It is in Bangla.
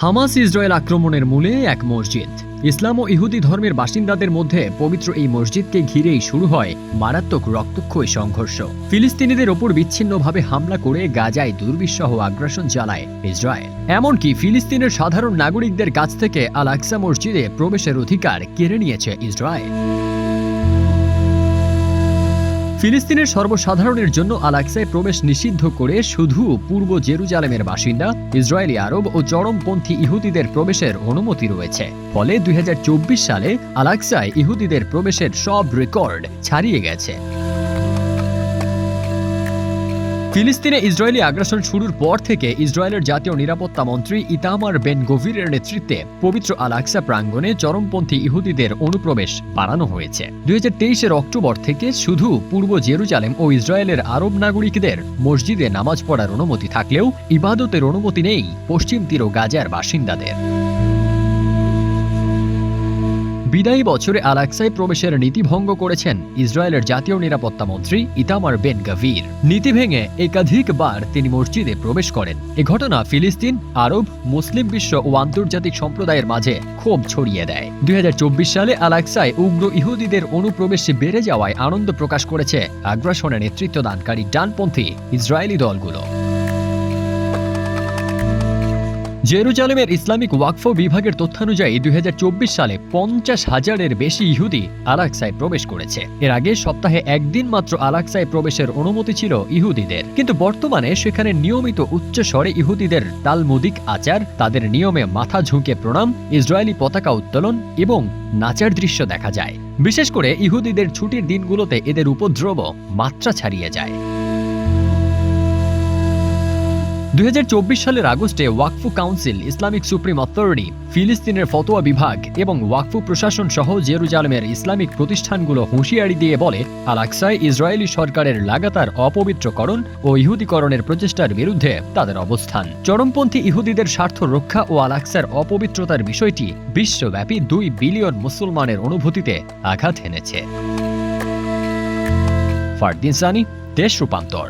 হামাস ইসরায়েল আক্রমণের মূলে এক মসজিদ। ইসলাম ও ইহুদি ধর্মের বাসিন্দাদের মধ্যে পবিত্র এই মসজিদকে ঘিরেই শুরু হয় মারাত্মক রক্তক্ষয়ী সংঘর্ষ। ফিলিস্তিনিদের ওপর বিচ্ছিন্নভাবে হামলা করে গাজায় দুর্বিষহ আগ্রাসন চালায় ইসরায়েল। এমনকি ফিলিস্তিনের সাধারণ নাগরিকদের কাছ থেকে আল আকসা মসজিদে প্রবেশের অধিকার কেড়ে নিয়েছে ইসরায়েল। ফিলিস্তিনের সর্বসাধারণের জন্য আল আকসায় প্রবেশ নিষিদ্ধ করে শুধু পূর্ব জেরুজালেমের বাসিন্দা, ইসরায়েলি আরব ও চরমপন্থী ইহুদিদের প্রবেশের অনুমতি রয়েছে। ফলে ২০২৪ সালে আল আকসায় ইহুদিদের প্রবেশের সব রেকর্ড ছাড়িয়ে গেছে। ফিলিস্তিনে ইসরায়েলি আগ্রাসন শুরুর পর থেকে ইসরায়েলের জাতীয় নিরাপত্তা মন্ত্রী ইতামার বেন গভিরের নেতৃত্বে পবিত্র আল আকসা প্রাঙ্গণে চরমপন্থী ইহুদিদের অনুপ্রবেশ বাড়ানো হয়েছে। ২০২৩-এর অক্টোবর থেকে শুধু পূর্ব জেরুজালেম ও ইসরায়েলের আরব নাগরিকদের মসজিদে নামাজ পড়ার অনুমতি থাকলেও ইবাদতের অনুমতি নেই পশ্চিম তীর ও গাজার বাসিন্দাদের। বিদায়ী বছরে আল আকসায় প্রবেশের নীতি ভঙ্গ করেছেন ইসরায়েলের জাতীয় নিরাপত্তা মন্ত্রী ইতামার বেন গভির। নীতি ভেঙে একাধিকবার তিনি মসজিদে প্রবেশ করেন। এ ঘটনা ফিলিস্তিন, আরব, মুসলিম বিশ্ব ও আন্তর্জাতিক সম্প্রদায়ের মাঝে ক্ষোভ ছড়িয়ে দেয়। ২০২৪ সালে আল আকসায় উগ্র ইহুদিদের অনুপ্রবেশ বেড়ে যাওয়ায় আনন্দ প্রকাশ করেছে আগ্রাসনে নেতৃত্বদানকারী ডানপন্থী ইসরায়েলি দলগুলো। জেরুজালেমের ইসলামিক ওয়াকফ বিভাগের তথ্যানুযায়ী ২০২৪ সালে ৫০,০০০-এর বেশি ইহুদি আল আকসায় প্রবেশ করেছে। এর আগে সপ্তাহে একদিন মাত্র আল আকসায় প্রবেশের অনুমতি ছিল ইহুদিদের, কিন্তু বর্তমানে সেখানে নিয়মিত উচ্চ স্বরে ইহুদিদের তালমুদিক আচার, তাদের নিয়মে মাথা ঝুঁকে প্রণাম, ইসরায়েলি পতাকা উত্তোলন এবং নাচার দৃশ্য দেখা যায়। বিশেষ করে ইহুদিদের ছুটির দিনগুলোতে এদের উপদ্রব মাত্রা ছাড়িয়ে যায়। ২০২৪ সালের আগস্টে ওয়াকফ কাউন্সিল, ইসলামিক সুপ্রিম অথরিটি, ফিলিস্তিনের ফতোয়া বিভাগ এবং ওয়াকফ প্রশাসন সহ জেরুজালেমের ইসলামিক প্রতিষ্ঠানগুলো হুঁশিয়ারি দিয়ে বলে, আল আকসায় ইসরায়েলি সরকারের লাগাতার অপবিত্রকরণ ও ইহুদিকরণের প্রচেষ্টার বিরুদ্ধে তাদের অবস্থান। চরমপন্থী ইহুদিদের স্বার্থ রক্ষা ও আল আকসার অপবিত্রতার বিষয়টি বিশ্বব্যাপী ২ বিলিয়ন মুসলমানের অনুভূতিতে আঘাত এনেছে। ফারদিন সানি, দেশ রূপান্তর।